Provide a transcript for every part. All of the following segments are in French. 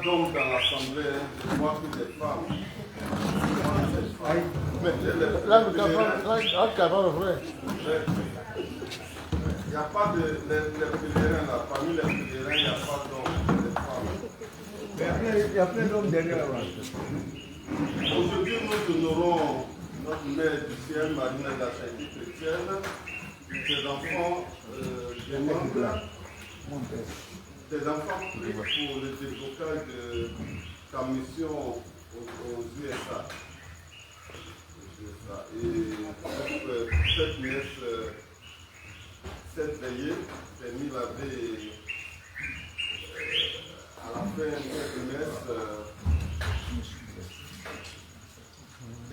d'hommes dans l'assemblée, je vois que des femmes. Mais là, il n'y a pas de pèlerins là. Parmi les pèlerins, il n'y a pas d'hommes, des femmes. Il y a plein d'hommes derrière. Aujourd'hui, nous honorons notre mère du ciel, Marie de la Charité chrétienne, des enfants demandent, des enfants prient pour le déblocage de ta mission aux USA. Et cette messe, cette veillée, permis laver à la fin de cette messe,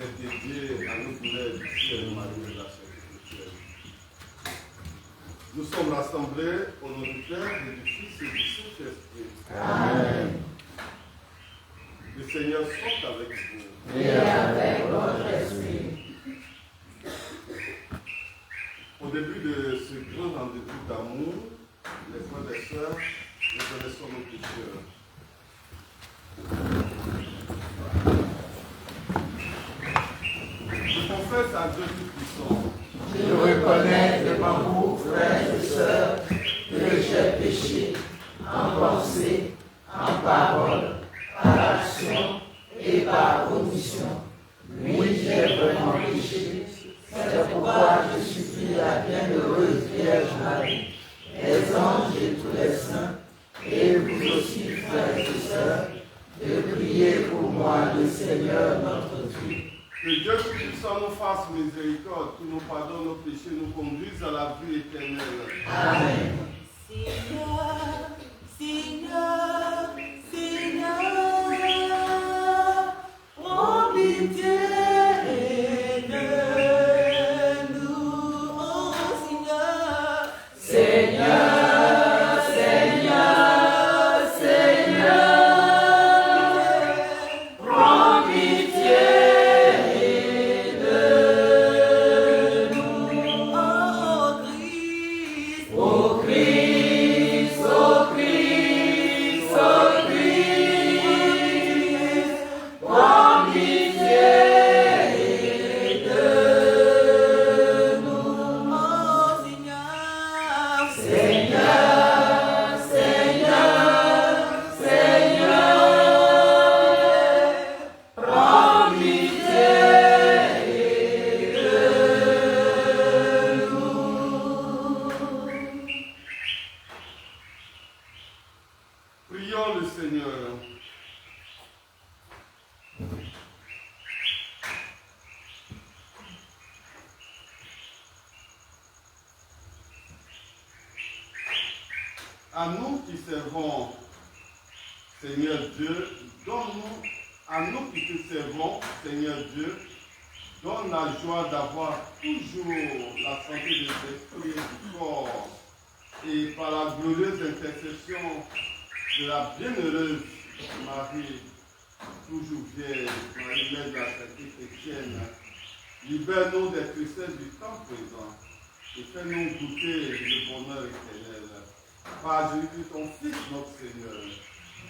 est dédiée à notre mère du ciel, Marie de la Charité chrétienne. Nous sommes rassemblés au nom du Père et du Fils et du Saint-Esprit. Amen. Le Seigneur soit avec vous. Et avec votre esprit. Au début de ce grand rendez-vous d'amour, les frères et sœurs, nous connaissons nos pécheurs. Je confesse à Dieu Tout-Puissant. Je reconnais devant vous, frères et sœurs, que j'ai péché en pensée, en parole, par action et par omission. Oui, j'ai vraiment péché. C'est pourquoi je supplie la bienheureuse Vierge Marie, les anges et tous les saints, et vous aussi, frères et sœurs, de prier pour moi, le Seigneur notre Dieu. Que Dieu Tout-Puissant nous fasse miséricorde, qu'il nous pardonne nos péchés, nous conduise à la vie éternelle. Amen. Seigneur, Seigneur, Seigneur, prends pitié de nous, oh Seigneur. Seigneur, Seigneur, Seigneur, prends pitié de nous. Oh Christ, Ô Christ, ô Christ, prends pitié de nous. oh Seigneur, Seigneur, Seigneur, Seigneur, prends pitié de nous. Prions le Seigneur. À nous qui servons, Seigneur Dieu, donne-nous, à nous qui te servons, Seigneur Dieu, donne la joie d'avoir toujours la santé de l'esprit et du corps, et par la glorieuse intercession de la bienheureuse Marie, toujours vierge, Marie, mère de la Sainteté chrétienne, libère-nous des tristesses du temps présent et fais-nous goûter le bonheur éternel. Par Jésus-Christ, ton Fils, notre Seigneur,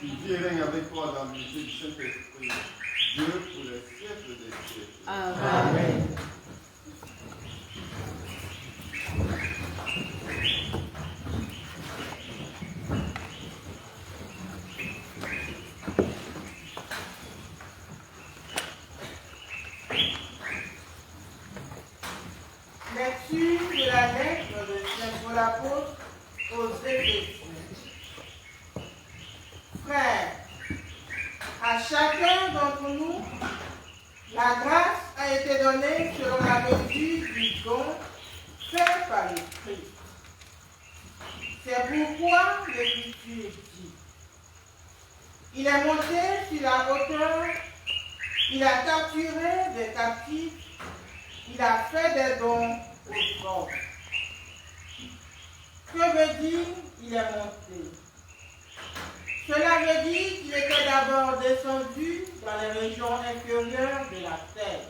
qui vit et règne avec toi dans l'unité du Saint-Esprit, Dieu pour les siècles des siècles. Amen. Lecture de la lettre de Saint Paul apôtre aux Éphésiens. Frères, à chacun d'entre nous, la grâce a été donnée selon la mesure du don fait par le Christ. C'est pourquoi l'Écriture dit: il est monté sur la hauteur, il a capturé des captifs, il a fait des dons aux pauvres. Que veut dire il est monté? Cela veut dire qu'il était d'abord descendu dans les régions inférieures de la terre.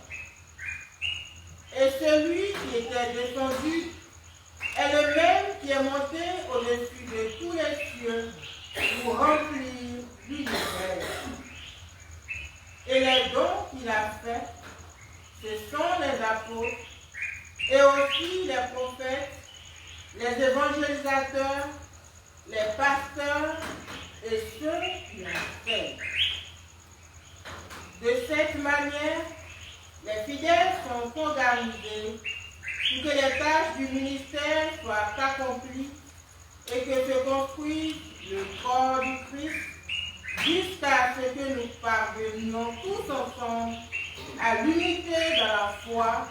Et celui qui était descendu est le même qui est monté au-dessus de tous les cieux pour remplir l'univers. ce sont les apôtres et aussi les prophètes, les évangélisateurs, les pasteurs et ceux qui enseignent. De cette manière, les fidèles sont organisés pour que les tâches du ministère soient accomplies et que se construise le corps du Christ jusqu'à ce que nous parvenions tous ensemble à l'unité dans la foi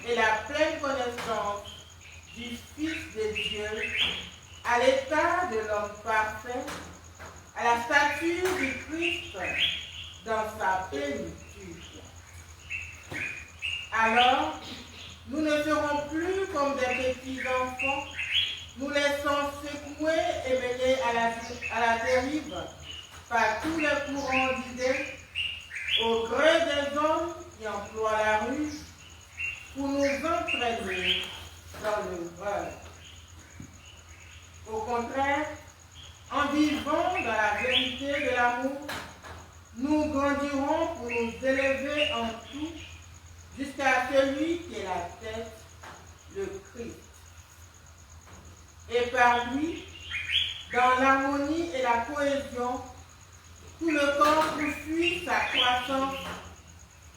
et la pleine connaissance du Fils de Dieu, à l'état de l'homme parfait, à la stature du Christ dans sa plénitude. Alors, nous ne serons plus comme des petits enfants, nous laissons secouer et mener à la dérive par tous les courants d'idées, au gré des hommes qui emploient la ruse pour nous entraîner dans le vol. Au contraire, en vivant dans la vérité de l'amour, nous grandirons pour nous élever en tout jusqu'à celui qui est la tête, le Christ. Et par lui, dans l'harmonie et la cohésion, tout le corps poursuit sa croissance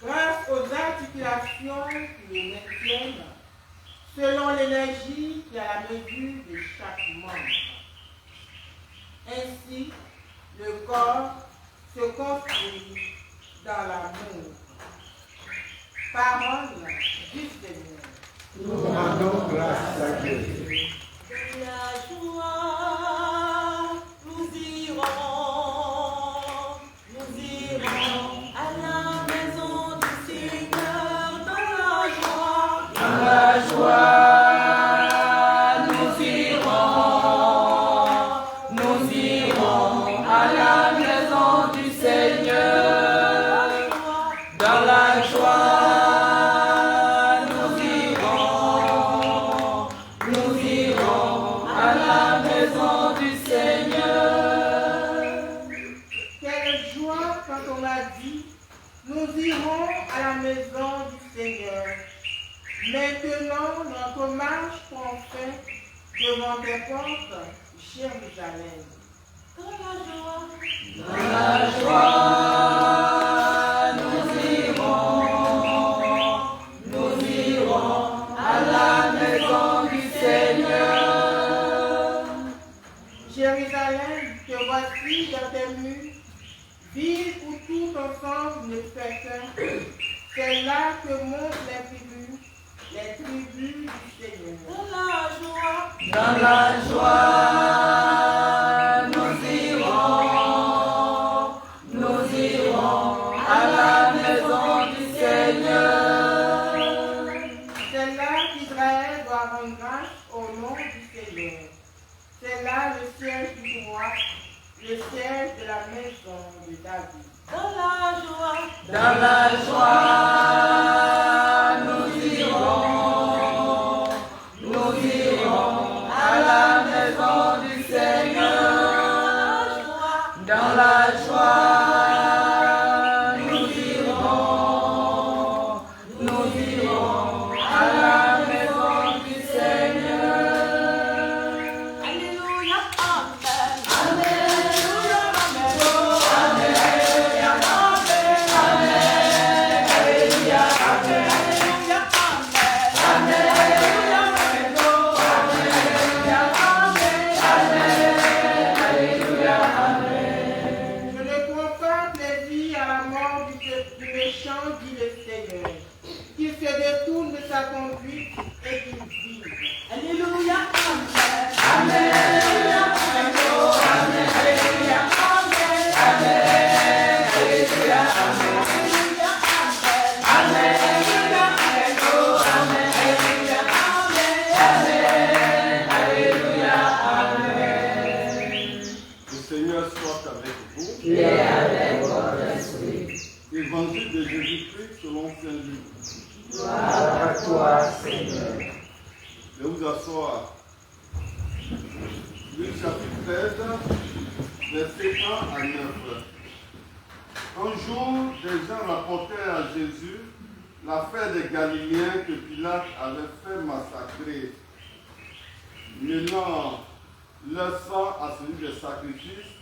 grâce aux articulations qui le maintiennent, selon l'énergie qui est à la mesure de chaque membre. Ainsi, le corps se construit dans l'amour. Parole du Seigneur. Nous rendons grâce à Dieu. De la joie, nous irons à la maison du Seigneur. Dans la joie, nous irons à la maison du Seigneur. Dans la joie. Nous irons à la maison du Seigneur. Maintenant, notre marche prend fin devant tes portes, Jérusalem. dans la joie, nous irons à la maison du Seigneur. Jérusalem, te voici dans tes murs, ville où tout ensemble ne fait qu'un. C'est là que montent les tribus du Seigneur. dans la joie, nous irons à la maison du Seigneur. C'est là qu'Israël doit rendre grâce au nom du Seigneur. C'est là le siège du roi, le siège de la maison de David. dans la joie, Dans la joie, nous irons à la maison du Seigneur. Dans la joie, nous irons à la maison du Seigneur. Alléluia, Amen. Alléluia, Amen. Je ne prends pas plaisir à la mort du méchant, dit le Seigneur, qu'il se détourne de sa conduite et qu'il vive. Alléluia, Amen. Le Seigneur soit avec vous. Et avec votre esprit. Évangile de Jésus-Christ selon Saint Luc. Gloire à toi, Seigneur. Je vais vous asseoir. Luc chapitre 13, versets 1 à 9. Un jour, des gens rapportèrent à Jésus l'affaire des Galiléens que Pilate avait fait massacrer, mêlant leur sang à celui des sacrifices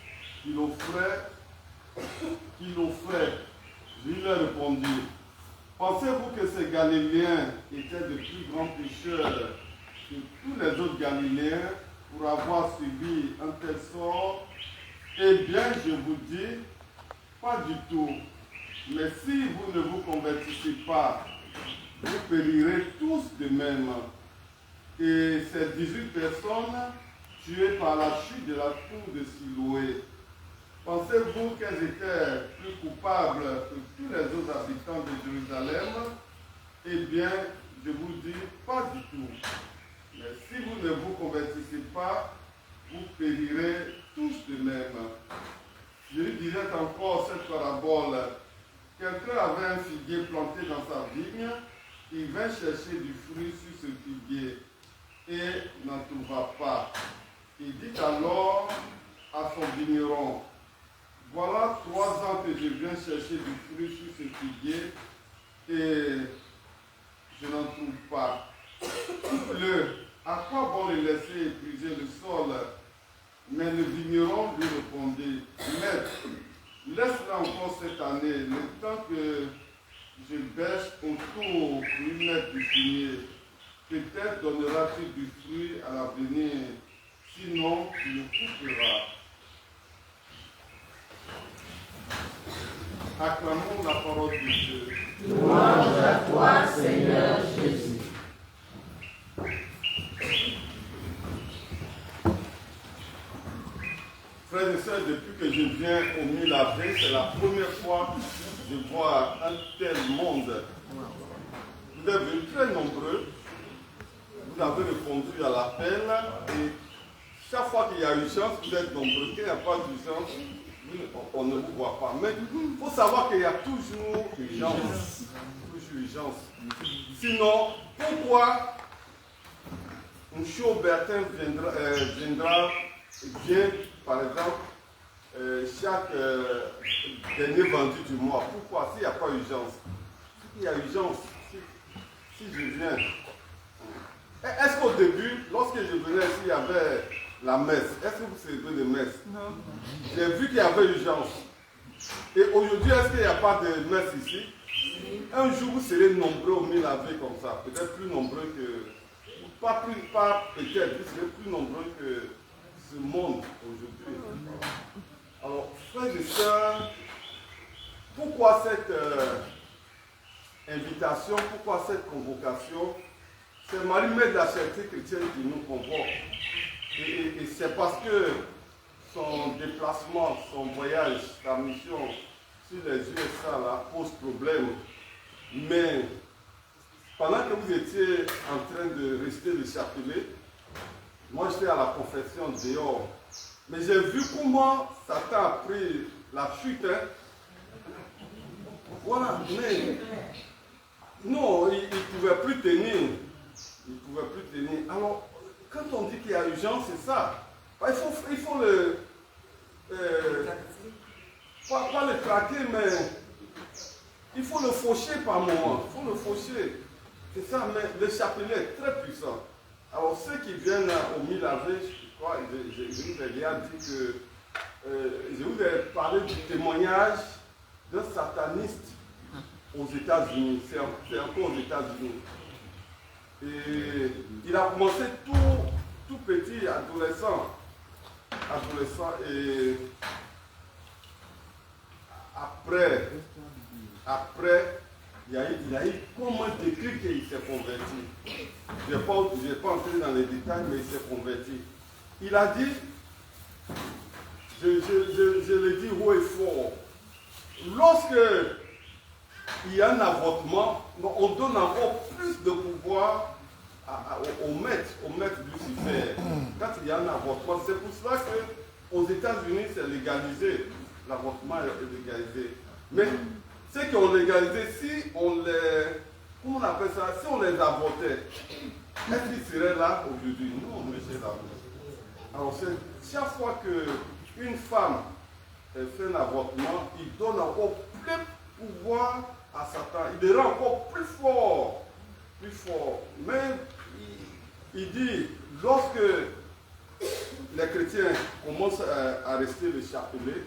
qu'il offrait. Je leur répondis, pensez-vous que ces Galiléens étaient de plus grands pécheurs que tous les autres Galiléens pour avoir subi un tel sort? Eh bien, je vous dis, pas du tout. Mais si vous ne vous convertissez pas, vous périrez tous de même. Et ces 18 personnes tuées par la chute de la tour de Siloé, pensez-vous qu'elles étaient plus coupables que tous les autres habitants de Jérusalem? Eh bien, je vous dis, pas du tout. Mais si vous ne vous convertissez pas, vous périrez tous de même. Je lui disais encore cette parabole. Quelqu'un avait un figuier planté dans sa vigne, il vint chercher du fruit sur ce figuier et n'en trouva pas. Il dit alors à son vigneron, voilà 3 ans que je viens chercher du fruit sur ce figuier et je n'en trouve pas. Coupe-le, à quoi bon le laisser épuiser le sol? Mais le vigneron lui répondit, maître, laisse-le encore cette année, le temps que je bêche autour d'une mètre du fumier. Peut-être donnera-t-il du fruit à l'avenir, sinon tu le couperas. Acclamons la parole de Dieu. Louange à toi, Seigneur Jésus. Frères et sœurs, depuis que je viens au Milavé, c'est la première fois que je vois un tel monde. Vous êtes venus très nombreux, vous avez répondu à l'appel et chaque fois qu'il y a urgence, vous êtes nombreux. Qu'il n'y a pas d'urgence, on ne vous voit pas. Mais il faut savoir qu'il y a toujours urgence. Toujours urgence. Sinon, pourquoi un show Bertin vient, par exemple, chaque dernier vendu du mois? Pourquoi? S'il n'y a pas urgence. S'il y a urgence, si je viens. Est-ce qu'au début, lorsque je venais ici, il y avait la messe? Est-ce que vous célébrez des messes? Non. J'ai vu qu'il y avait urgence. Et aujourd'hui, est-ce qu'il n'y a pas de messe ici? Un jour, vous serez nombreux au Milavé comme ça. Peut-être plus nombreux que... Pas peut-être, vous serez plus nombreux que ce monde aujourd'hui. Alors, frères et sœurs, pourquoi cette invitation, pourquoi cette convocation? C'est Marie-Mère de la Charité chrétienne qui nous convoque. Et c'est parce que son déplacement, son voyage, sa mission sur les USA là, pose problème. Mais pendant que vous étiez en train de rester le chapelet, moi j'étais à la confession dehors. Mais j'ai vu comment Satan a pris la chute. Hein. Voilà, mais non, il ne pouvait plus tenir. Il ne pouvait plus tenir. Alors, quand on dit qu'il y a urgence, c'est ça. Il faut le... pas le traquer, mais il faut le faucher par moment. Il faut le faucher. C'est ça, mais le chapelet est très puissant. Alors, ceux qui viennent au Milavé, je crois, je vous ai déjà dit que je vous ai parlé du témoignage d'un sataniste aux États-Unis. C'est encore aux États-Unis. Et il a commencé tout petit, adolescent. Et après, il y a eu comme un déclic et il s'est converti. Je n'ai pas entré dans les détails, mais il s'est converti. Il a dit, je le dis haut et fort, lorsque il y a un avortement, on donne encore plus de pouvoir au maître Lucifer. Quand il y a un avortement, c'est pour cela qu'aux États-Unis, c'est légalisé. L'avortement est légalisé. Mais ceux qui ont légalisé, si on les... Comment on appelle ça? Si on les avortait, est-ce qu'ils seraient là aujourd'hui? Non, monsieur là. Alors, chaque fois qu'une femme fait un avortement, il donne encore plus de pouvoir à Satan. Il le rend encore plus fort. Plus fort. Mais il dit, lorsque les chrétiens commencent à rester le chapelet,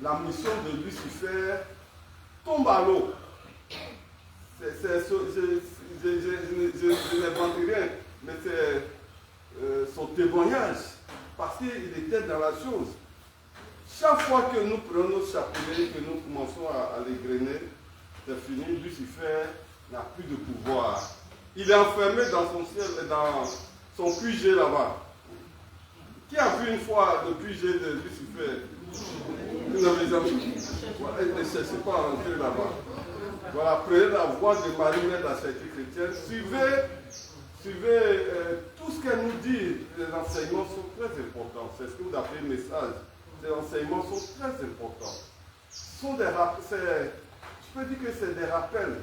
la mission de Lucifer tombe à l'eau. Je n'invente rien, mais c'est son témoignage, parce qu'il était dans la chose. Chaque fois que nous prenons notre chapelet, que nous commençons à l'égrener, c'est fini, Lucifer n'a plus de pouvoir. Il est enfermé dans son ciel, dans son QG là-bas. Qui a vu une fois le QG de Lucifer? Vous n'avez jamais vu. Ne cherchez pas à rentrer là-bas. Voilà, prenez la voix de Marie-Mère de la Charité chrétienne. Suivez tout ce qu'elle nous dit. Les enseignements sont très importants. C'est ce que vous appelez message. Les enseignements sont très importants. Ce sont des rappels. Je peux dire que c'est des rappels.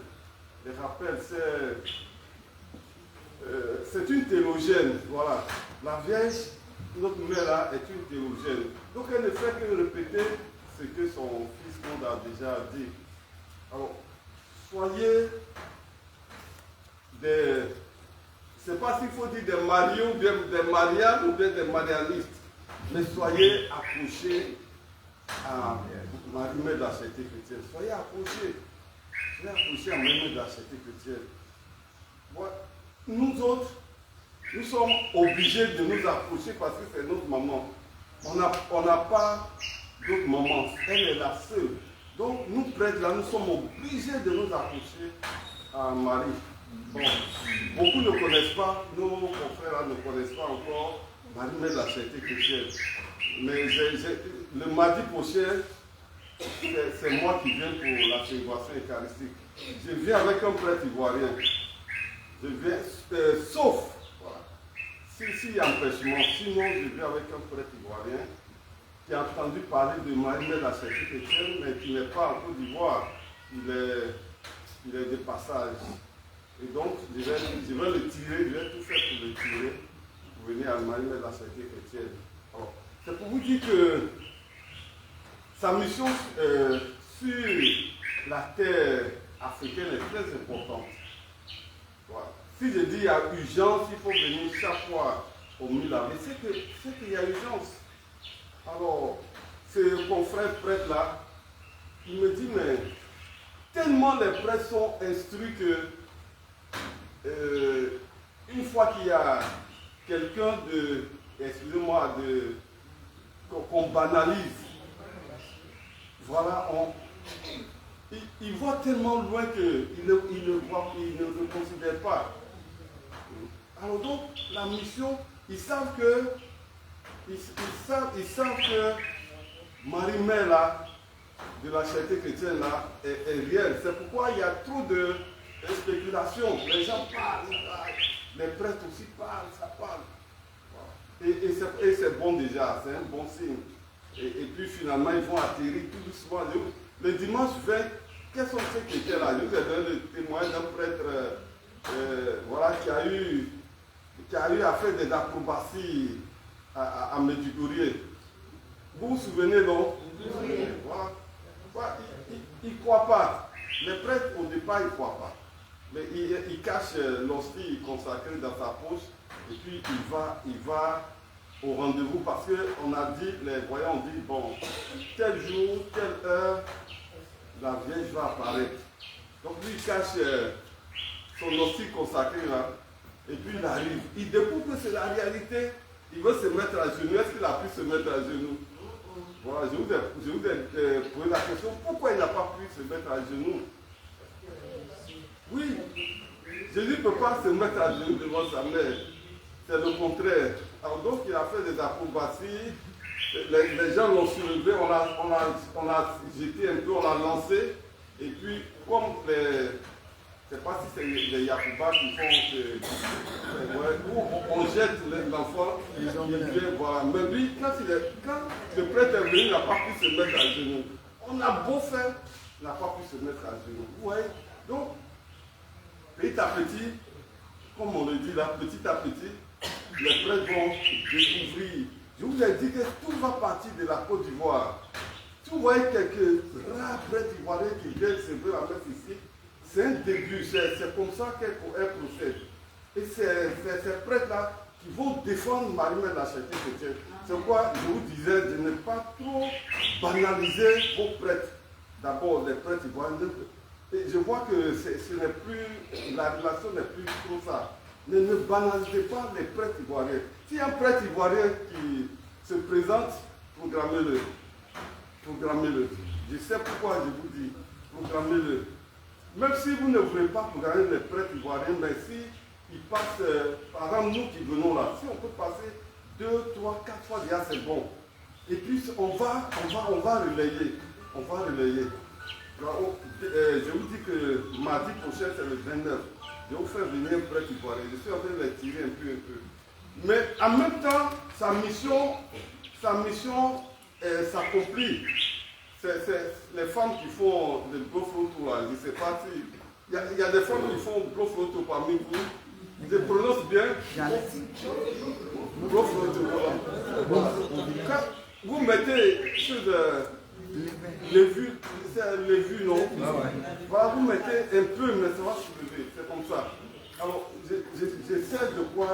Des rappels, c'est une théologienne. Voilà. La Vierge, notre mère là, est une théologienne. Donc elle ne fait que répéter ce que son fils monde a déjà dit. Alors, soyez des... Je ne sais pas s'il faut dire des mariés ou des marianes ou des marianistes, mais soyez accrochés à Marie-Mère de la Charité chrétienne. Soyez accrochés. Soyez accrochés à Marie-Mère de la Charité chrétienne. Voilà. Nous autres, nous sommes obligés de nous accrocher parce que c'est notre maman. On n'a pas d'autre maman. Elle est la seule. Donc, nous prêtres là, nous sommes obligés de nous accrocher à Marie. Bon, beaucoup ne connaissent pas, nos confrères là ne connaissent pas encore Marie-Mère de la Charité chrétienne. Mais le mardi prochain, c'est moi qui viens pour la célébration eucharistique. Je viens avec un prêtre ivoirien. Je viens, sauf, voilà, s'il y a empêchement, sinon je viens avec un prêtre ivoirien qui a entendu parler de Marie-Mère de la Charité chrétienne, mais qui n'est pas en Côte d'Ivoire. Il est de passage. Et donc, je vais le tirer, je vais tout faire pour le tirer, pour venir à Marie-Mère de la Charité chrétienne. C'est pour vous dire que sa mission sur la terre africaine est très importante. Voilà. Si je dis qu'il y a urgence, il faut venir chaque fois au Milan. Mais c'est qu'il y a urgence. Alors, ce confrère prêtre là, il me dit, mais tellement les prêtres sont instruits que une fois qu'il y a quelqu'un excusez-moi, qu'on banalise, voilà, il voit tellement loin qu'il ne le considère pas. Alors donc, la mission, ils savent que Marie-Mère là, de la Charité chrétienne là, est réelle. C'est pourquoi il y a trop de spéculation. Les gens parlent, les prêtres aussi parlent, ça parle. Et c'est bon déjà, c'est un bon signe. Et puis finalement, ils vont atterrir tout doucement. Le dimanche 20, quels sont ceux qui étaient là? Je vous ai donné le témoignage d'un prêtre voilà, qui a eu à faire des acrobaties à Medjugorje. Vous vous souvenez, non? Oui. Voilà. Voilà. Ils ne croient pas. Les prêtres, au départ, ils ne croient pas. Mais il cache l'hostie consacrée dans sa poche et puis il va au rendez-vous parce qu'on a dit, les voyants ont dit, bon, tel jour, telle heure, la Vierge va apparaître. Donc lui, il cache son hostie consacrée là et puis il arrive. Il découvre que c'est la réalité. Il veut se mettre à genoux. Est-ce qu'il a pu se mettre à genoux? Voilà, je vous ai posé la question, pourquoi il n'a pas pu se mettre à genoux? Oui, Jésus ne peut pas se mettre à genoux devant sa mère. C'est le contraire. Alors donc il a fait des acrobaties, les gens l'ont soulevé, on l'a jeté un peu, on l'a lancé, et puis comme je ne sais pas si c'est les Yacouba qui font, où on jette l'enfant, il vient voir. Mais lui, quand le prêtre est venu, il n'a pas pu se mettre à genoux. On a beau faire, il n'a pas pu se mettre à genoux. Vous voyez? Donc, petit à petit, comme on le dit là, petit à petit, les prêtres vont découvrir. Je vous ai dit que tout va partir de la Côte d'Ivoire. Si vous voyez quelques rares prêtres ivoiriens qui viennent célébrer la messe ici, c'est un début, c'est comme ça qu'elle procède. Et c'est ces prêtres-là qui vont défendre Marie-Mère de la Charité chrétienne. C'est pourquoi je vous disais de ne pas trop banaliser vos prêtres. D'abord, les prêtres ivoiriens. Et je vois que ce n'est plus, la relation n'est plus trop ça. Ne banalisez pas les prêtres ivoiriens. S'il y a un prêtre ivoirien qui se présente, programmez-le. Programmez-le. Je sais pourquoi je vous dis, programmez-le. Même si vous ne voulez pas programmer les prêtres ivoiriens, mais si ils passent, par exemple nous qui venons là, si on peut passer 2, 3, 4 fois déjà, c'est bon. Et puis on va relayer. On va relayer. Alors, je vous dis que mardi prochain, c'est le 29. Je vais vous faire venir un prêtre ivoirien. Je suis en train de les tirer un peu. Mais en même temps, sa mission s'accomplit. C'est les femmes qui font le gros-photo là. Je ne sais pas si. Il y a des femmes qui font gros-photo parmi vous. Je prononce bien. Gros-photo, voilà. Quand vous mettez sur les vues, non? Voilà, vous mettez un peu, mais ça va se lever. C'est comme ça. Alors, je sais de quoi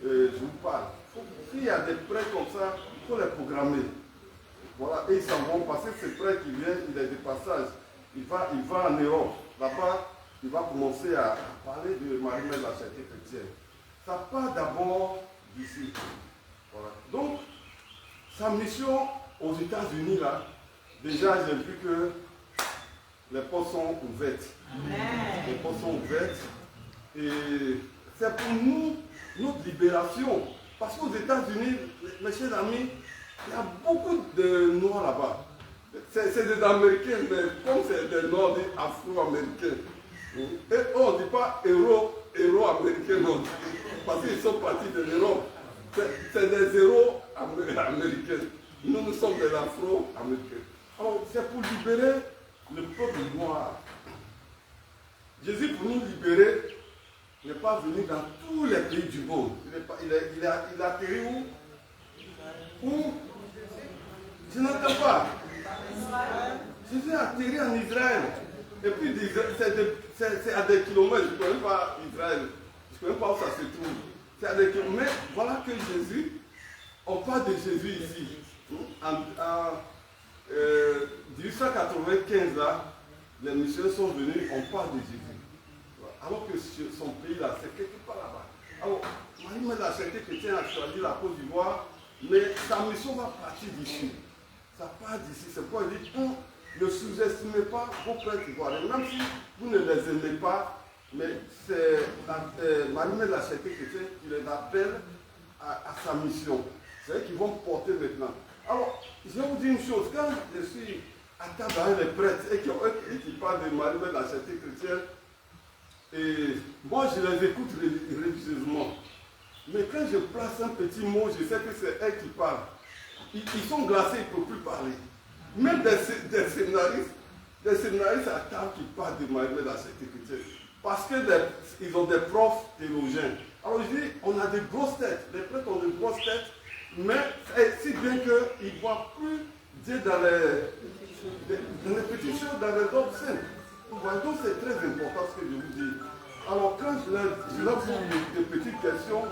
je vous parle. S'il y a des prêts comme ça, il faut les programmer. Voilà, et ils s'en vont passer ces prêts qui viennent, il est de passage. Il va en Europe. Là-bas, il va commencer à parler de Marie-Mère de la Charité chrétienne. Ça part d'abord d'ici. Voilà. Donc, sa mission aux États-Unis, là, déjà, j'ai vu que les portes sont ouvertes. Amen. Les portes sont ouvertes. Et c'est pour nous, notre libération. Parce qu'aux États-Unis, mes chers amis, il y a beaucoup de Noirs là-bas. C'est des Américains, mais comme c'est des Noirs, on dit Afro-Américains. Et on ne dit pas héros-américains, non. Parce qu'ils sont partis de l'Europe. C'est des héros américains. Nous sommes des Afro-Américains. Alors, c'est pour libérer le peuple noir. Jésus, pour nous libérer, n'est pas venu dans tous les pays du monde. Il a atterri où? Je n'entends pas. Jésus a atterri en Israël. Et puis, c'est à des kilomètres. Je ne connais pas Israël. Je ne connais pas où ça se trouve. C'est à des kilomètres. Mais voilà que Jésus, on parle de Jésus ici. En 1895, là, les missionnaires sont venus, on parle de Jésus. Alors que son pays, là, c'est quelque part là-bas. Alors, Marie-Mère de la Charité chrétienne a choisi la Côte d'Ivoire, mais sa mission va partir d'ici. Ça part d'ici. C'est pourquoi il dit, ne sous-estimez pas vos prêtres ivoiriens, même si vous ne les aimez pas, mais c'est Marie-Mère de la Charité chrétienne qui les appelle à sa mission. C'est eux qui vont porter maintenant. Alors, je vais vous dire une chose, quand je suis à table avec les prêtres et qui parlent de Marie-Mère de la Charité chrétienne, et moi je les écoute religieusement. Mais quand je place un petit mot, je sais que c'est elles qui parlent. Ils sont glacés, ils ne peuvent plus parler. Même des séminaristes à table qui parlent de Marie-Mère de la Charité chrétienne. Parce qu'ils ont des profs théologiens. Alors je dis, on a des grosses têtes. Les prêtres ont des grosses têtes. Mais si bien qu'ils ne voient plus Dieu dans les petites choses, dans les autres scènes. Donc c'est très important ce que je vous dis. Alors quand je leur pose des petites questions,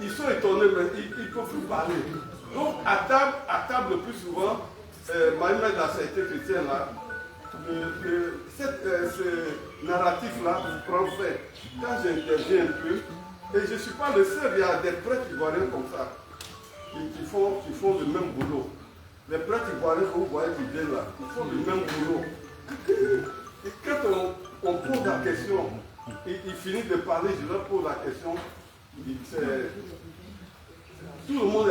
ils sont étonnés, mais ils ne peuvent plus parler. Donc à table le plus souvent, Marie-Mère de la Charité chrétienne, là, ce narratif-là prend fait. Quand j'interviens un peu, et je ne suis pas le seul, il y a des prêtres ivoiriens comme ça, qui font le même boulot. Les prêtres ivoiriens que vous voyez qui viennent là, ils font le même boulot. Et quand on pose la question, il finit de parler, je leur pose la question, tout le monde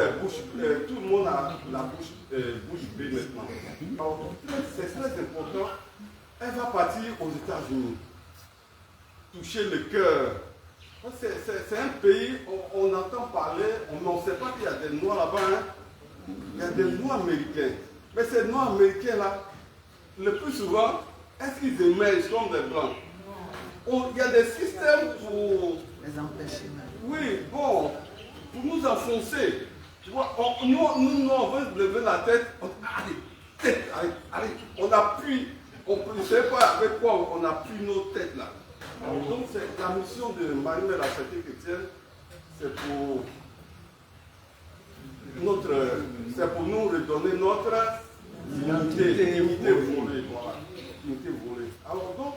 a la bouche bée maintenant. Alors, c'est très important. Elle va partir aux États-Unis, toucher le cœur. C'est un pays, on entend parler, on ne sait pas qu'il y a des Noirs là-bas. Hein. Il y a des Noirs américains. Mais ces Noirs américains là, le plus souvent, est-ce qu'ils émergent comme des Blancs? Il y a des systèmes pour les empêcher. Oui, bon, pour nous enfoncer. Tu vois, nous on veut lever la tête. allez, tête, allez, on appuie, on ne sait pas avec quoi on appuie nos têtes là. Donc c'est la mission de Marie-Mère la Charité Chrétienne, c'est pour nous redonner notre dignité volée. Voilà, dignité volée. Alors donc,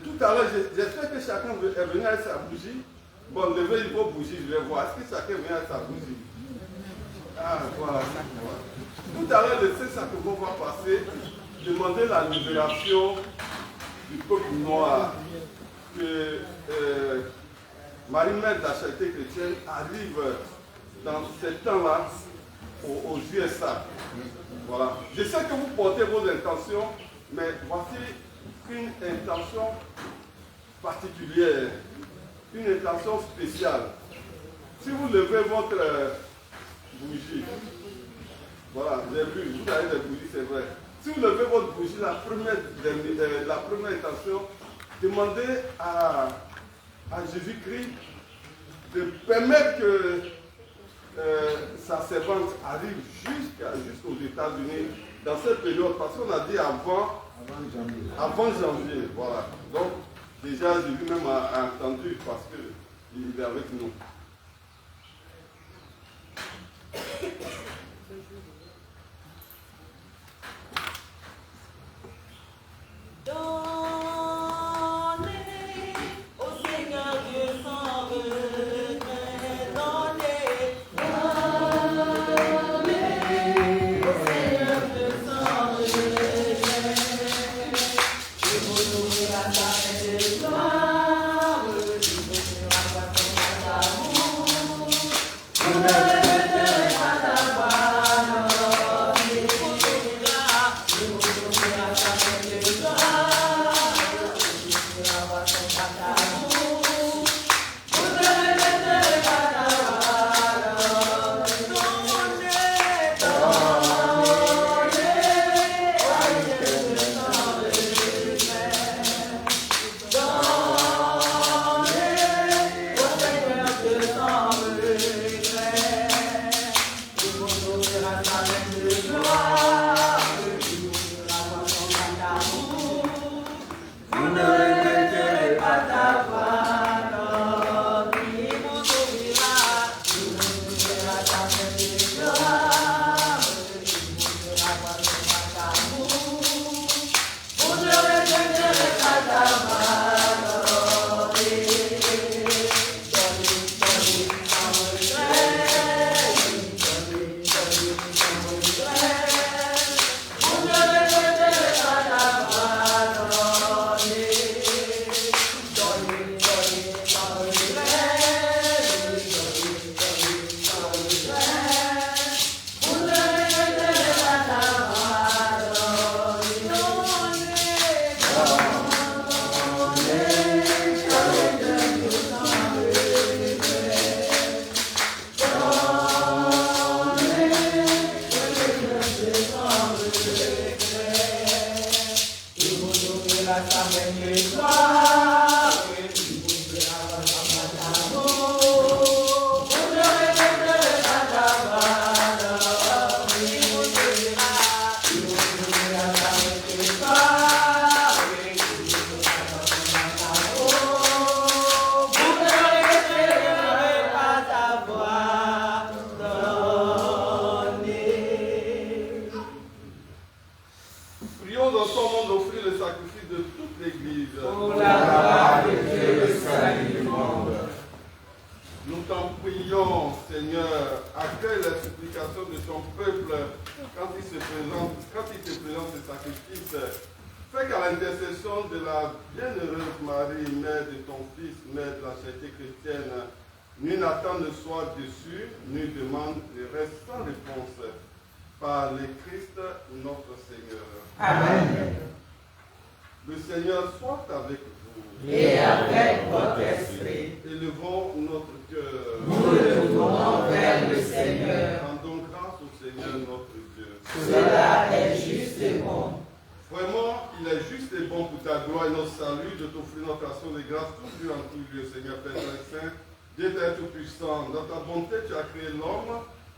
tout à l'heure, j'espère que chacun est venu avec sa bougie. Bon, levez vos bougies, je vais voir. Est-ce que chacun est venu avec sa bougie? Ah, voilà. Tout à l'heure, le Saint-Sacrement va passer, demander la libération du peuple noir. Que Marie-Mère de la Charité Chrétienne arrive dans ces temps-là aux USA. Voilà. Je sais que vous portez vos intentions, mais voici une intention particulière, une intention spéciale. Si vous levez votre bougie, voilà, j'ai vu, vous avez des bougies, c'est vrai. Si vous levez votre bougie, la première intention, demandez à Jésus-Christ de permettre que sa servante arrive jusqu'aux États-Unis dans cette période, parce qu'on a dit avant janvier, voilà. Donc, déjà, Jésus même a entendu parce qu'il est avec nous.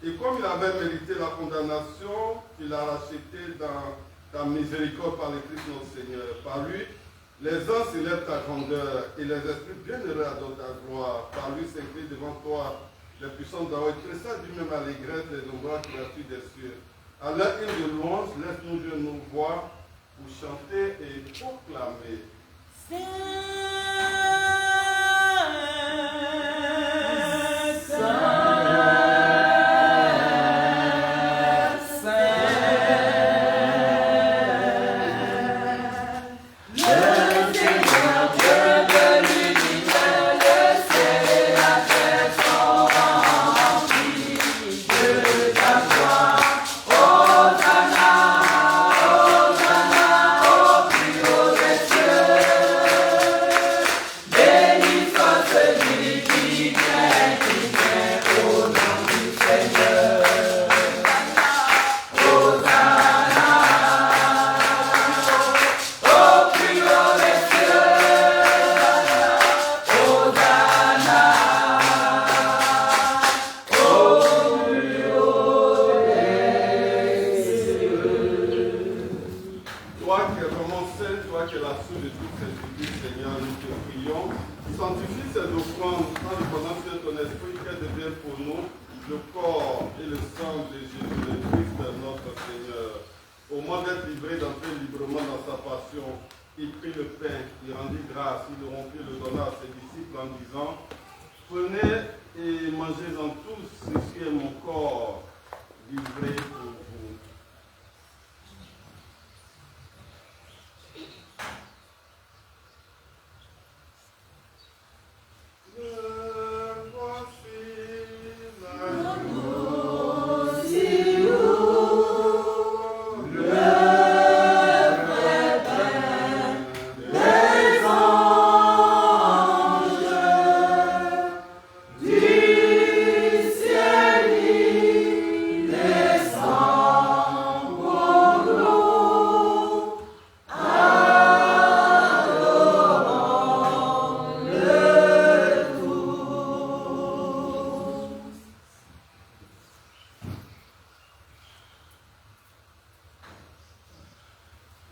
Et comme il avait mérité la condamnation, il a racheté dans ta miséricorde par le Christ notre Seigneur. Par lui, les anges célèbrent ta grandeur et les esprits bienheureux adorent ta gloire. Par lui s'inclinent devant toi les puissants d'Aoui, tressant du même allégresse les nombreuses créatures des cieux. À leur hymne de louange, laisse-nous Dieu nos voix pour chanter et proclamer.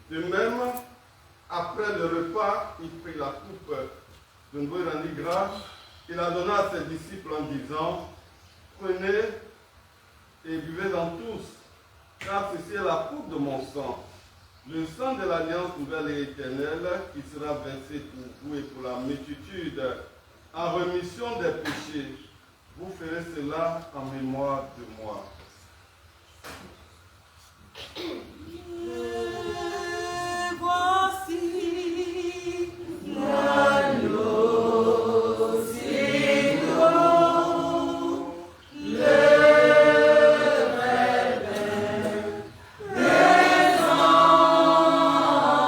De même, après le repas, il prit la coupe de nouveau rendit grâce, il la donna à ses disciples en disant, prenez et buvez-en tous, car ceci est la coupe de mon sang, le sang de l'alliance nouvelle et éternelle qui sera versé pour vous et pour la multitude en remission des péchés. Vous ferez cela en mémoire de moi. Voici l'agneau si gros, le réveil des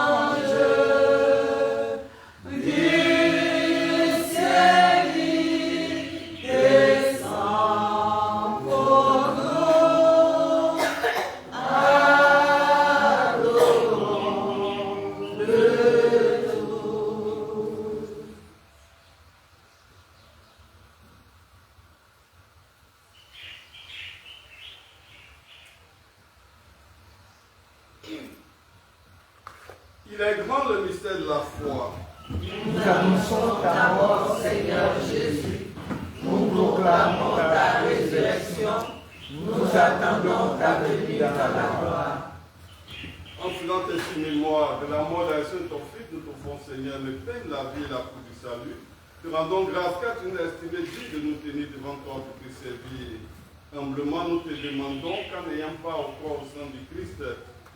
anges du ciel descend pour nous. Il est grand le mystère de la foi. Nous annonçons ta mort, Seigneur Jésus. Nous proclamons ta résurrection. Nous attendons ta venue dans la gloire. En faisant ainsi mémoire de la mort de ton Fils, nous t'offrons, Seigneur, le pain de la vie et la coupe du salut. Te rendons grâce car tu nous as estimé digne de nous tenir devant toi pour te servir. Humblement, nous te demandons qu'en n'ayant pas au corps au sang du Christ,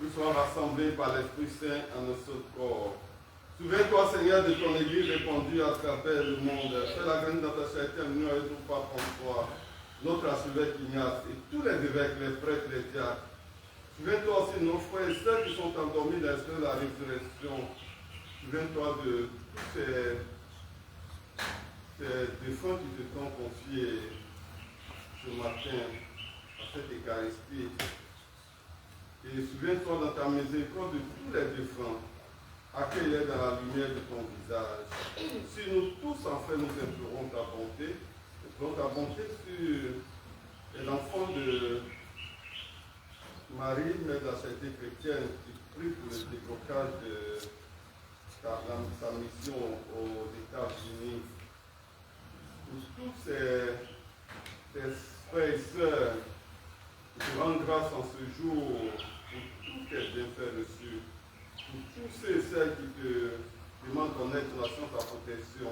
nous soyons rassemblés par l'Esprit Saint en un seul corps. Souviens-toi, Seigneur, de ton Église répandue à travers le monde. Fais la grâce dans ta charité en union avec ton Pape François, notre archevêque Ignace et tous les évêques, les prêtres, les diacres. Souviens-toi aussi de nos frères et sœurs qui sont endormis dans l'esprit de la résurrection. Souviens-toi de tous ces défunts qui te sont confiés ce matin à cette Eucharistie. Et souviens-toi dans ta miséricorde de tous les défunts. Accueille-les dans la lumière de ton visage. Si nous tous, en fait, nous implorons ta bonté sur les enfants de Marie, mère de la Charité chrétienne, qui prie pour le déblocage de sa mission aux États-Unis. Pour tous ces frères et sœurs qui te rendent grâce en ce jour pour tous tes bienfaits reçus. Pour tous ceux et celles qui te demandent ton aide, ton action, ta protection.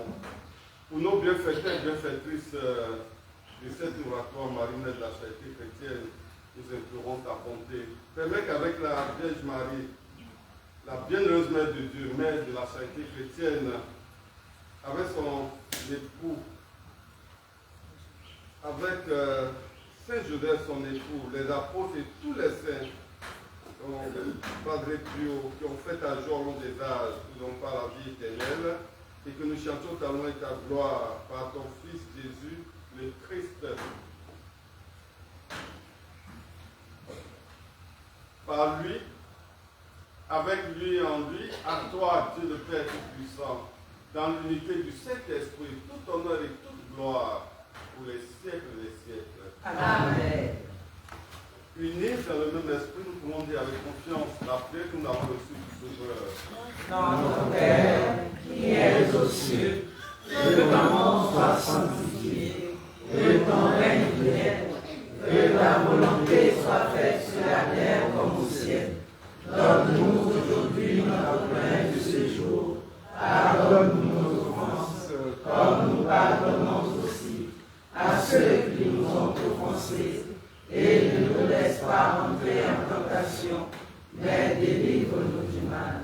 Pour nos bienfaiteurs et bienfaitrices de cette oratoire Marie-Mère de la Charité chrétienne, nous implorons ta bonté. Permets qu'avec la Vierge Marie, la bienheureuse Mère de Dieu, Mère de la Charité chrétienne, avec son époux, avec Saint Joseph, son époux, les apôtres et tous les saints, Padre Pio, qui ont fait ta joie au long des âges, qui n'ont pas la vie éternelle, et que nous chantions ta louange et ta gloire par ton Fils Jésus, le Christ. Par lui, avec lui et en lui, à toi, Dieu le Père Tout-Puissant, dans l'unité du Saint-Esprit, tout honneur et toute gloire pour les siècles des siècles. Amen. Unis dans le même esprit, nous pouvons dire avec confiance la prière que nous avons reçue du Sauveur. Notre Père, qui es aux cieux, que ton nom soit sanctifié, que ton règne vienne, que ta volonté soit faite sur la terre comme au ciel. Donne-nous aujourd'hui notre pain de ce jour. Pardonne-nous nos offenses, comme nous pardonnons aussi à ceux qui nous ont offensés. Et ne nous laisse pas entrer en tentation, mais délivre-nous du mal.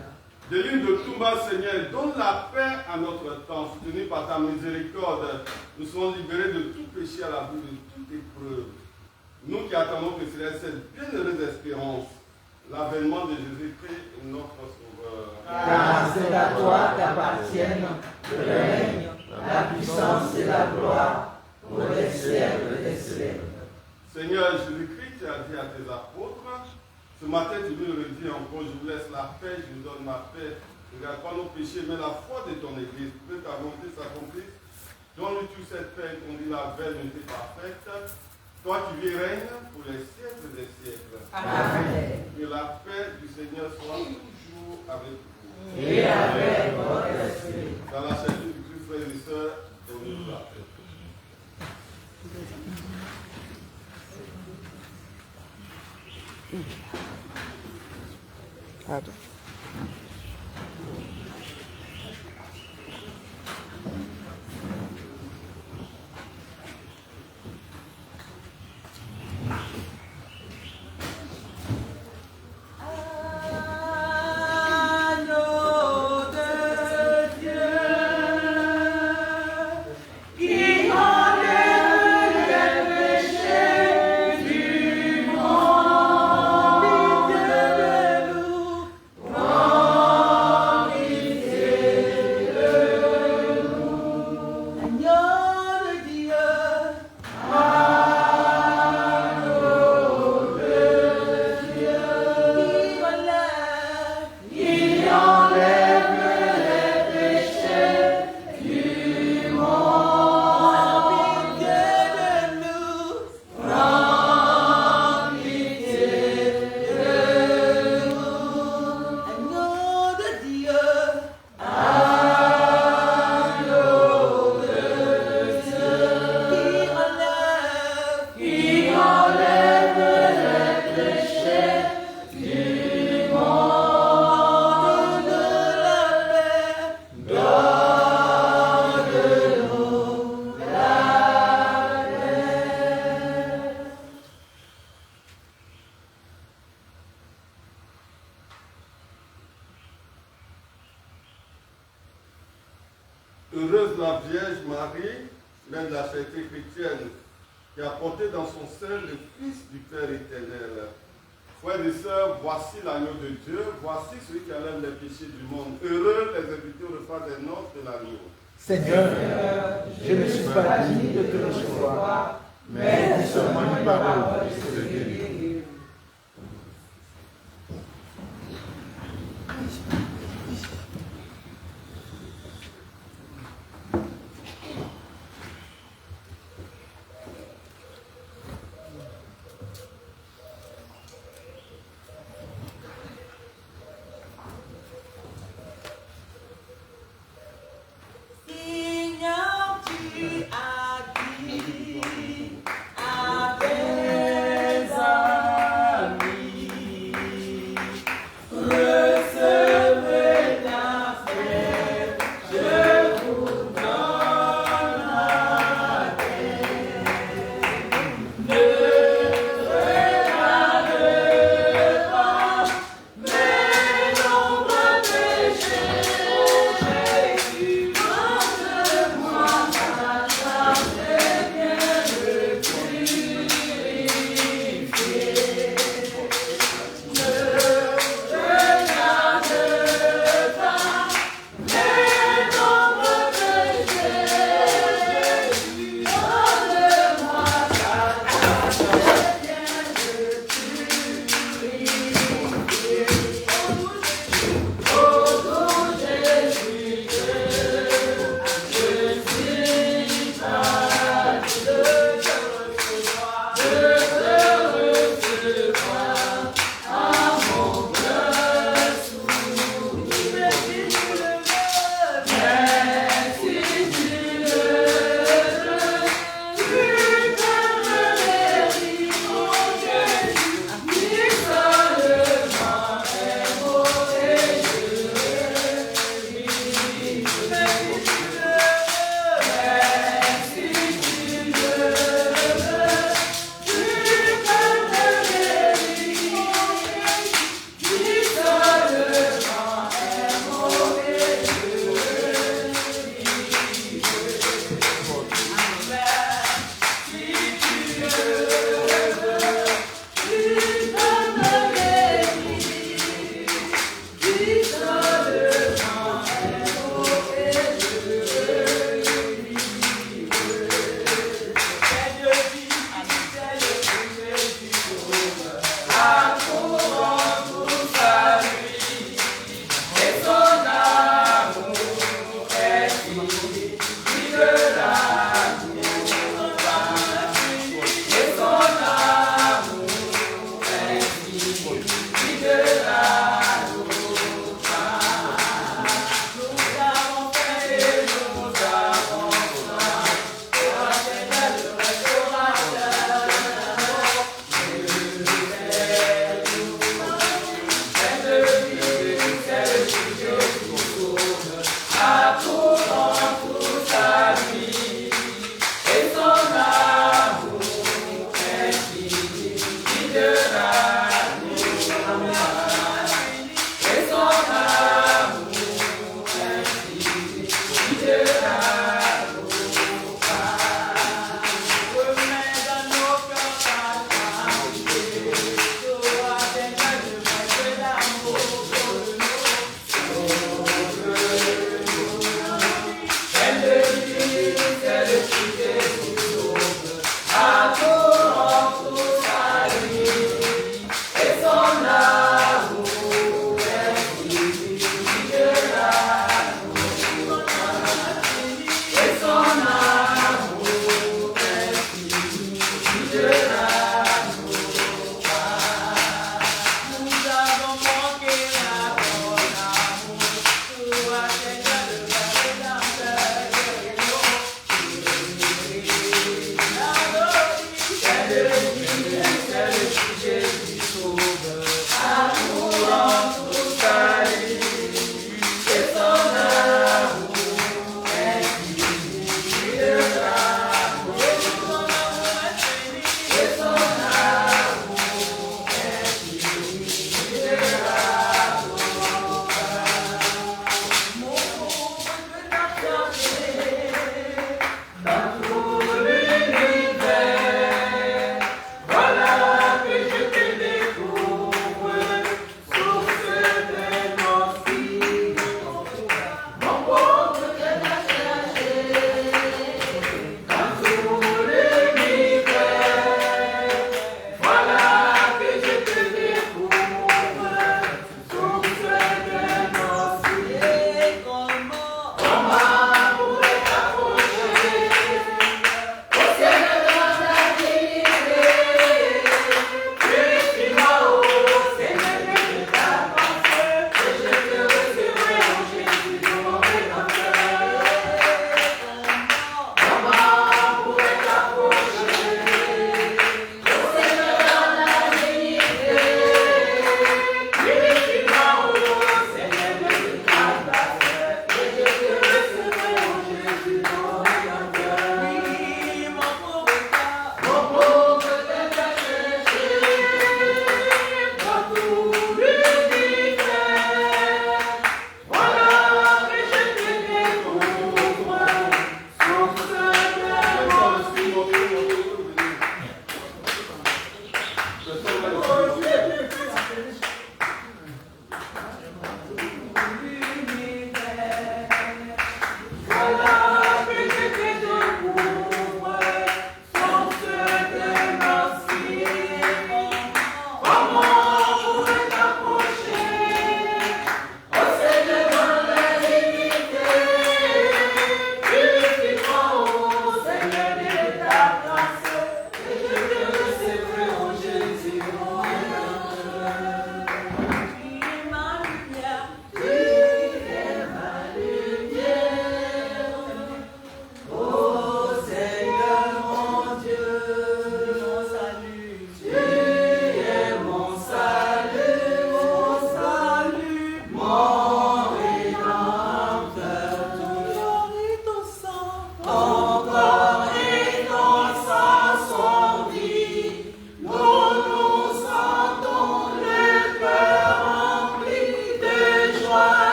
Délivre de tout mal, Seigneur, donne la paix à notre temps. Soutenu par ta miséricorde, nous serons libérés de tout péché à l'abri de toute épreuve. Nous qui attendons que c'est cette bienheureuse espérance, l'avènement de Jésus-Christ, notre Sauveur. Car c'est à toi qu'appartiennent le règne, la puissance et la gloire pour les siècles des siècles. Seigneur Jésus-Christ, tu as dit à tes apôtres, ce matin tu nous le redis encore, je vous laisse la paix, je vous donne ma paix. Ne regarde pas nos péchés, mais la foi de ton Église. Que ta volonté s'accomplisse. Donne-nous toute cette paix, conduis-la vers l'unité parfaite. Toi qui vis règne pour les siècles des siècles. Amen. Que la paix du Seigneur soit toujours avec vous. Et avec votre esprit. Dans la charité du Christ, frères et sœurs, donnez-nous la paix. Pardon. Agneau de Dieu, qui enlève les péchés du monde, pitié de nous, prends pitié de nous. Agneau de Dieu, qui enlève les péchés du monde, pitié de nous, prends pitié de nous. Agneau de Dieu, qui enlève les péchés du monde, de la paix, donne-nous la paix. Heureuse la Vierge Marie, mère de la charité chrétienne, qui a porté dans son sein le Fils du Père éternel. Frères et sœurs, voici l'agneau de Dieu, voici celui qui enlève les péchés du monde. Heureux les invités au repas des noces de l'agneau. Seigneur, je ne suis pas digne de te recevoir, mais dis seulement une parole et je serai guéri.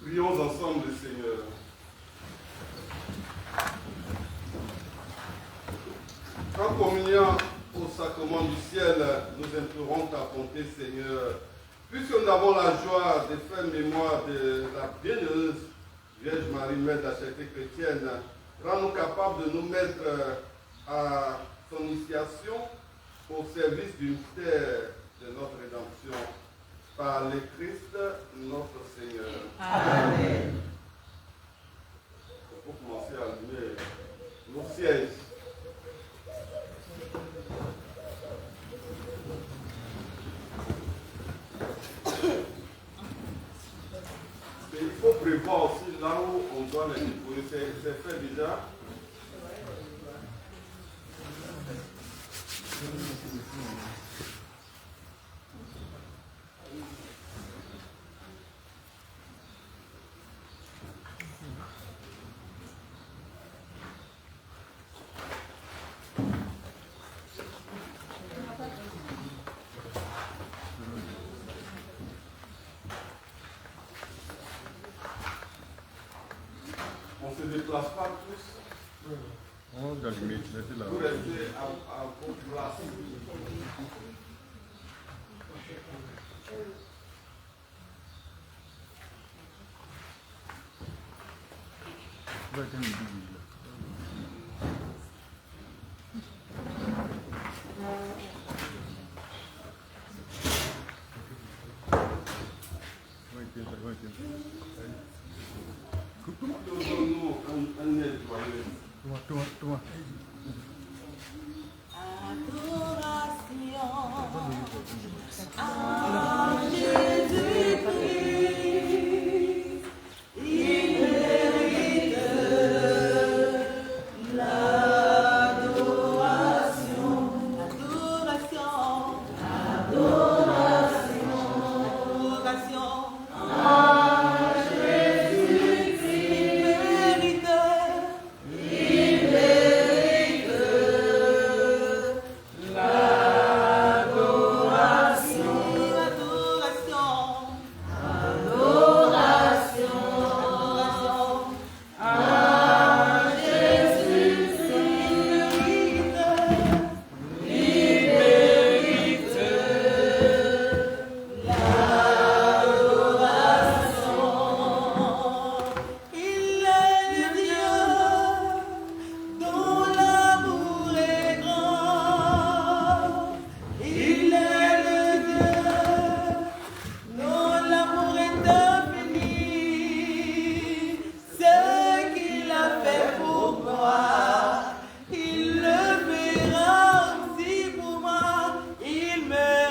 Prions ensemble le Seigneur. En communiant au sacrement du ciel, nous implorons ta bonté, Seigneur. Puisque nous avons la joie de faire mémoire de la bienheureuse Vierge Marie, Mère de la charité chrétienne, rends-nous capables de nous mettre à son initiation au service du mystère de notre rédemption. Par le Christ, notre Seigneur. Amen. Il faut commencer à allumer nos sièges. Mais il faut prévoir aussi là où on doit les déposer. C'est fait déjà. On ne se déplace pas tous. On va allumer, mettez là. Vous restez à vos places. Va être une bougie, là. Donnons-nous un aide joyeux. Toi. Adoration à Jésus-Christ, il mérite l'adoration, à Jésus-Christ, il mérite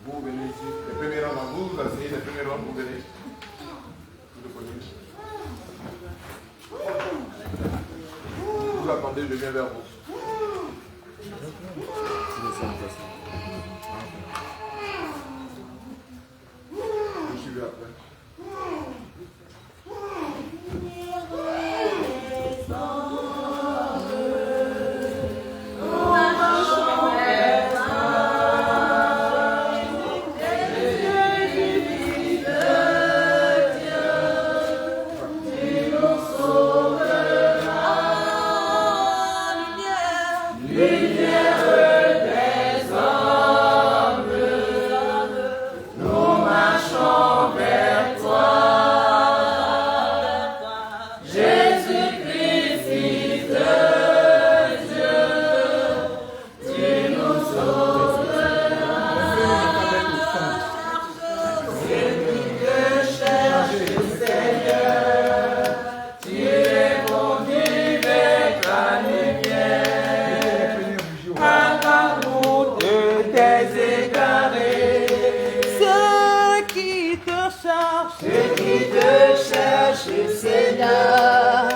Vous venez ici. Les premiers rangs, vous vous asseyez, les premiers rangs, vous venez. Vous attendez, je viens vers vous. Je suis là. cherchent. Ceux qui te cherchent, Seigneur,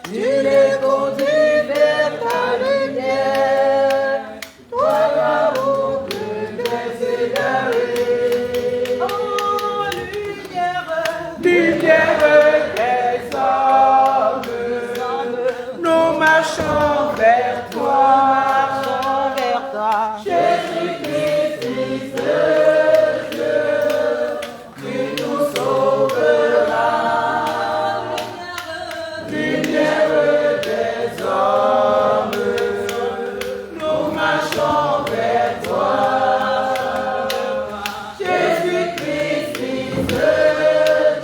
tu les conduis vers ta lumière. Toi là-haut que t'es égaré. Oh, lumière, Lumière des hommes, nous marchons vers toi. vers toi. Jésus-Christ, Fils de Dieu, tu nous sauveras. Lumière des hommes, nous marchons vers toi. Jésus-Christ, Fils de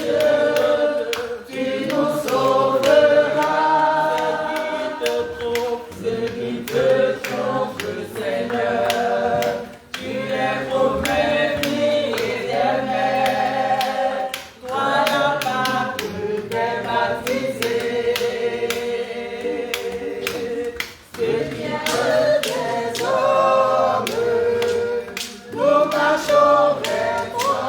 Dieu, tu nous sauveras. Ceux qui te trouvent, Seigneur, tu les promets vie éternelle. Toi la part des baptisés. Seigneur des hommes, nous marchons vers toi.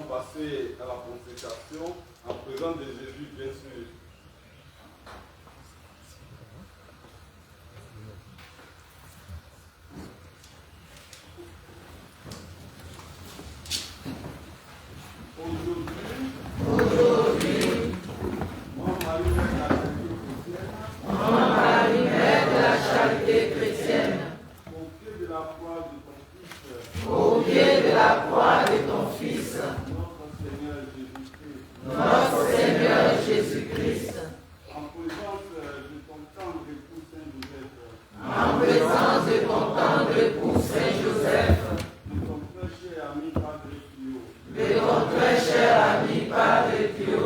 allons passer à la consécration en présence de Jésus, bien sûr. Aujourd'hui, moi, Marie-Mère de la charité chrétienne, au pied de la croix de ton Fils, au pied de la croix de ton Fils, notre Seigneur Jésus-Christ, en présence de ton tendre époux Saint-Joseph, en présence de ton tendre époux Saint-Joseph, de ton très cher ami Padre Pio, de ton très cher ami Padre Pio,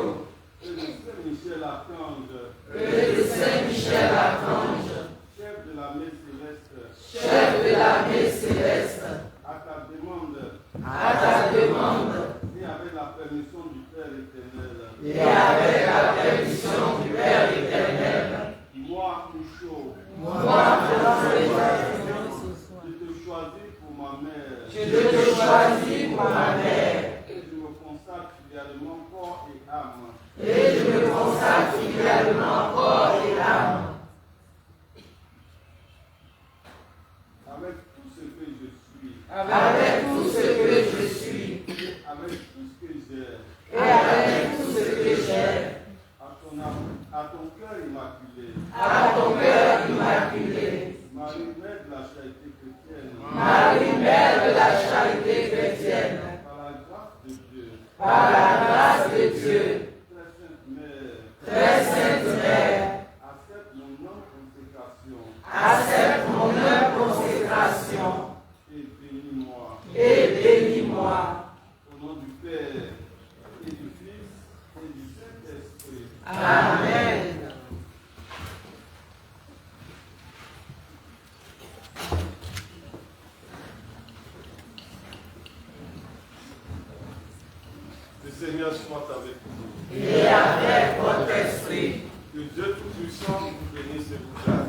et de Saint-Michel Archange, et de Saint-Michel Archange, chef de la messe céleste, chef de la messe céleste, à ta demande et avec la permission du Père éternel, et avec la permission du Père éternel, moi, Michaud, je te choisis pour ma mère, je te choisis pour ma mère, et je me consacre fidèlement corps et âme, et je me consacre fidèlement corps et âme, avec tout ce que je suis, avec tout ce que je suis, avec tout ce que j'ai, et avec tout ce que j'ai, à ton cœur immaculé, à ton cœur immaculé, Marie-Mère de la charité chrétienne, Marie-Mère de la charité chrétienne, par la grâce de Dieu, par la grâce de Dieu, très sainte Mère, très sainte Mère, accepte mon nom consécration accepte mon humble consécration et bénis-moi. et bénis-moi. Au nom du Père et du Fils et du Saint-Esprit. Amen. Le Seigneur soit avec vous. Et avec votre esprit, Que Dieu Tout-Puissant vous bénisse et vous garde.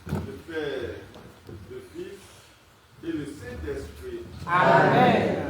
Le Père, le Fils et le Saint-Esprit. Amen.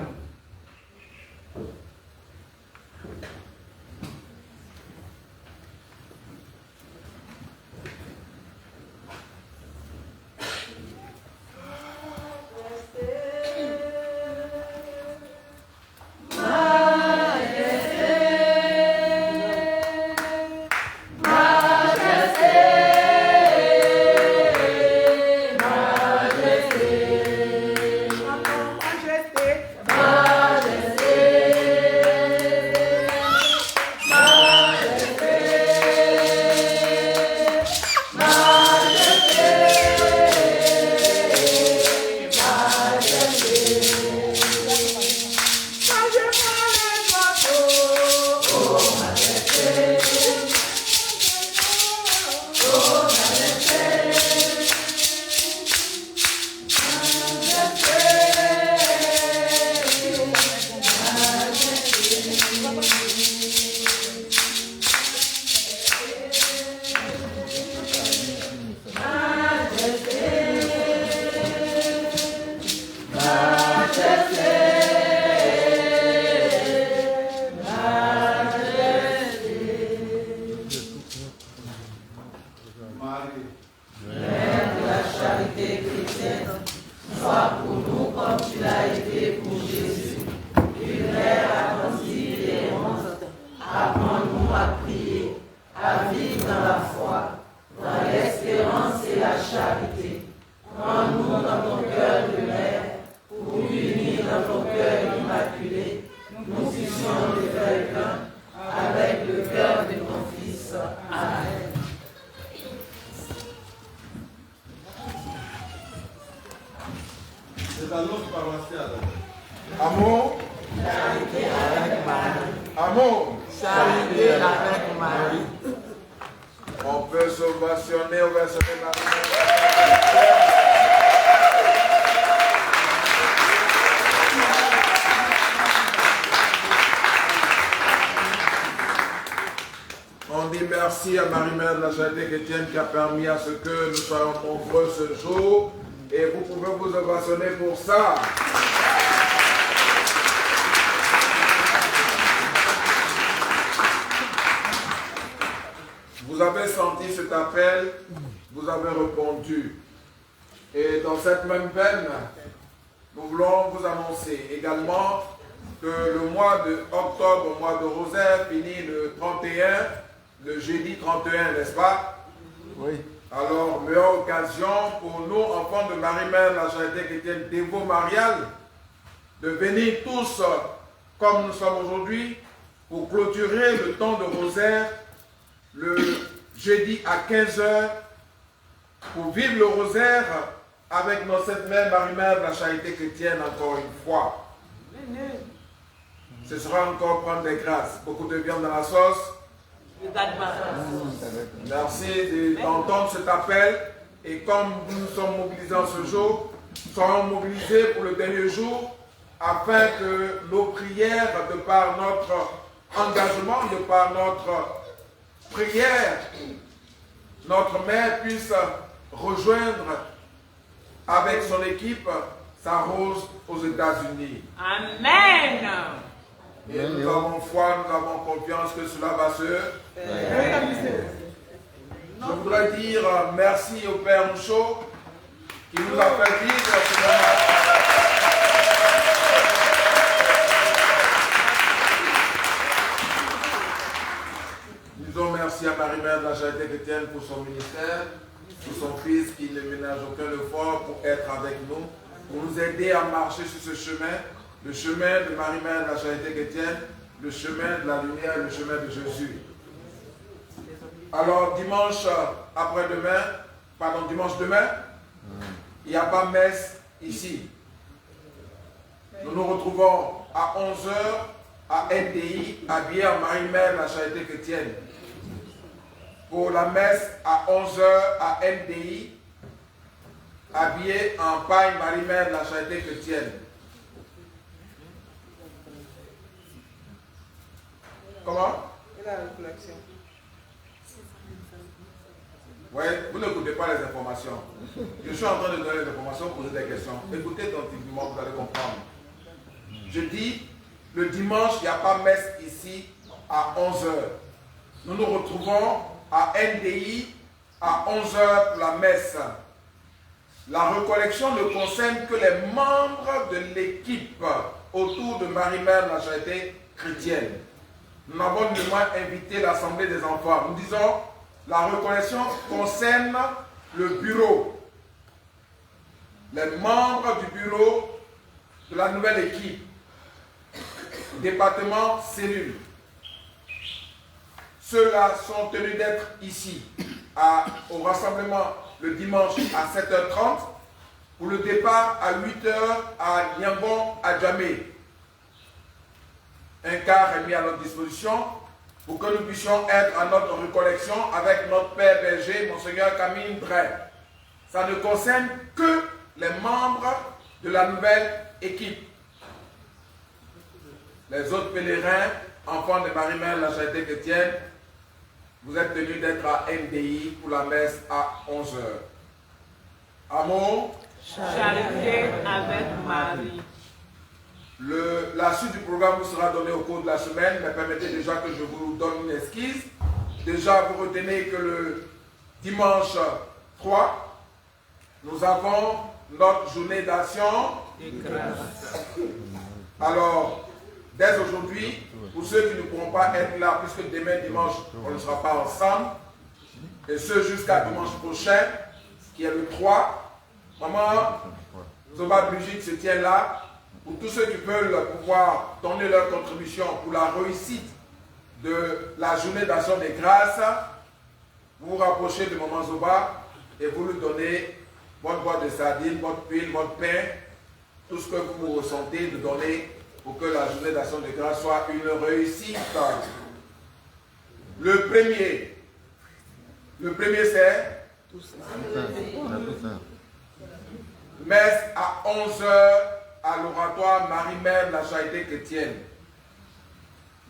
Amour. Amour. Charité avec Marie. On peut s'ovationner Marie. On dit merci à Marie-Mère de la charité chrétienne qui a permis à ce que nous soyons nombreux ce jour. Et vous pouvez vous ovationner pour ça. cet appel, vous avez répondu. Et dans cette même veine, nous voulons vous annoncer également que le mois d'octobre, mois de rosaire, finit le 31, le jeudi 31, n'est-ce pas? Oui. Alors, meilleure occasion pour nous, enfants de Marie-Mère, la charité chrétienne dévot mariale, de venir tous, comme nous sommes aujourd'hui, pour clôturer le temps de rosaire, le jeudi à 15h, pour vivre le rosaire avec notre Sainte Mère Marie-Mère de la charité chrétienne encore une fois. Ce sera encore prendre des grâces. Beaucoup de viande dans la sauce. Merci d'entendre cet appel. Et comme nous sommes mobilisés en ce jour, nous serons mobilisés pour le dernier jour afin que nos prières, de par notre engagement, de par notre prière, notre mère puisse rejoindre avec son équipe sa rose aux États-Unis. Amen. Et nous avons foi, nous avons confiance que cela va se faire. Je voudrais dire merci au Père Mouchot qui nous a fait vivre ce moment. Disons merci à Marie-Mère de la charité chrétienne pour son ministère, pour son fils qui ne ménage aucun effort pour être avec nous, pour nous aider à marcher sur ce chemin, le chemin de Marie-Mère de la charité chrétienne, le chemin de la lumière, le chemin de Jésus. Alors dimanche après-demain, pardon, dimanche demain, il n'y a pas messe ici. Nous nous retrouvons à 11h à NDI, habillés en Marie-Mère de la charité chrétienne. Pour la messe à 11h à NDI, habillés en paille Marie-Mère de la charité chrétienne. Comment? Et la réflexion. Oui, vous n'écoutez pas les informations. Je suis en train de donner les informations, poser des questions. Écoutez attentivement, vous allez comprendre. Je dis, le dimanche, il n'y a pas messe ici à 11h. Nous nous retrouvons à NDI à 11h pour la messe. La recollection ne concerne que les membres de l'équipe autour de Marie-Mère de la charité chrétienne. Nous avons néanmoins invité l'Assemblée des enfants. Nous disons, la recollection concerne le bureau. Les membres du bureau de la nouvelle équipe. Département, cellule. Ceux-là sont tenus d'être ici au rassemblement le dimanche à 7h30 pour le départ à 8h à Niambon, à Djamé. Un quart est mis à notre disposition pour que nous puissions être à notre recollection avec notre Père berger, Monseigneur Camille Bray. Ça ne concerne que les membres de la nouvelle équipe. Les autres pèlerins, enfants de Marie-Mère de la charité chrétienne, vous êtes tenus d'être à NDI pour la messe à 11h. Amour. Charité avec Marie. La suite du programme vous sera donnée au cours de la semaine, mais permettez déjà que je vous donne une esquisse. Déjà, vous retenez que le dimanche 3, nous avons notre journée d'action. Alors, dès aujourd'hui, pour ceux qui ne pourront pas être là, puisque demain dimanche, on ne sera pas ensemble, et ce jusqu'à dimanche prochain, qui est le 3, Maman Zoba Brigitte se tient là, pour tous ceux qui veulent pouvoir donner leur contribution pour la réussite de la journée d'action des grâces, vous vous rapprochez de Maman Zoba et vous lui donnez votre boîte de sardines, votre huile, votre pain, tout ce que vous ressentez de donner pour que la journée d'action de grâce soit une réussite. Le premier c'est messe à 11h à l'oratoire Marie-Mère de la charité chrétienne.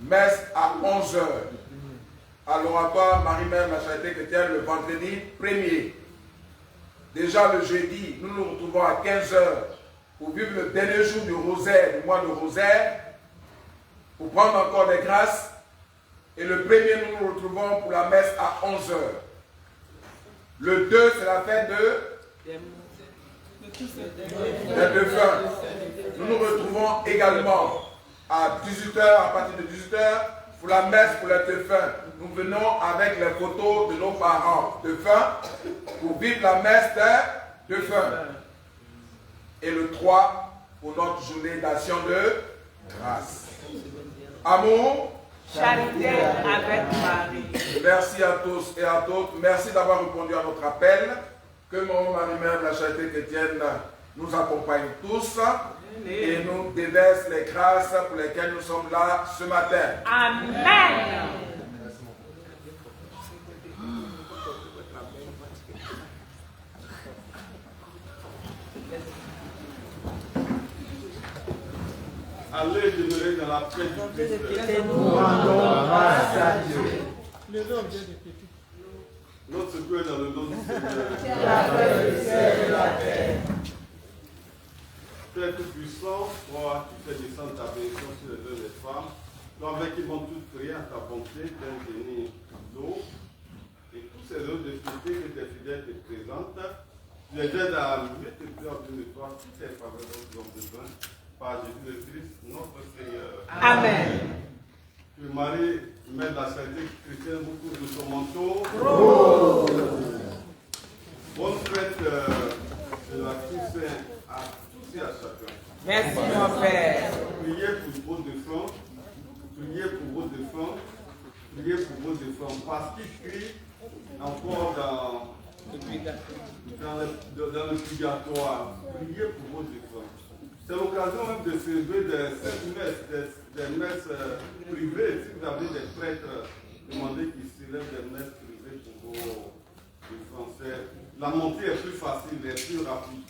Messe à 11h à l'oratoire Marie-Mère de la charité chrétienne le vendredi 1er. Déjà le jeudi, nous nous retrouvons à 15h pour vivre le dernier jour du rosaire, du mois de rosaire, pour prendre encore des grâces. Et le 1er, nous nous retrouvons pour la messe à 11h. Le 2, c'est la fête des défunts. Nous nous retrouvons également à 18h, à partir de 18h, pour la messe pour les défunts. Nous venons avec les photos de nos parents défunts pour vivre la messe des défunts. Et le 3, pour notre journée d'action de grâce. Amour. Charité avec Marie. Merci à tous et à toutes. Merci d'avoir répondu à notre appel. Que mon Marie-Mère de la Charité chrétienne nous accompagne tous et nous déverse les grâces pour lesquelles nous sommes là ce matin. Amen. Allez demeurer dans la paix du Christ. Nous rendons grâce à Dieu. Notre secours est dans le nom du Seigneur. Père Tout-Puissant, toi qui fais descendre ta bénédiction sur les deux des femmes, toi avec qui vont toutes prier à ta bonté, d'un génie d'eau, et tous ces autres de piété que tes fidèles te présentent, tu les aides à mettre plus en de toi toutes les faveurs dont ils ont besoin, par Jésus le Christ, notre Seigneur. Amen. Que Marie mette la charité chrétienne beaucoup de son manteau. Oh. Bonne fête de la Toussaint à tous et à chacun. Merci mon Père. Priez pour vos défunts. Priez pour vos défunts. Priez pour vos défunts. Parce qu'ils crient encore dans le purgatoire. Priez pour vos défunts. C'est l'occasion même de célébrer des messes privées. Si vous avez des prêtres, demandez qu'ils célèbrent des messes privées pour vos défunts. La montée est plus facile, est plus rapide.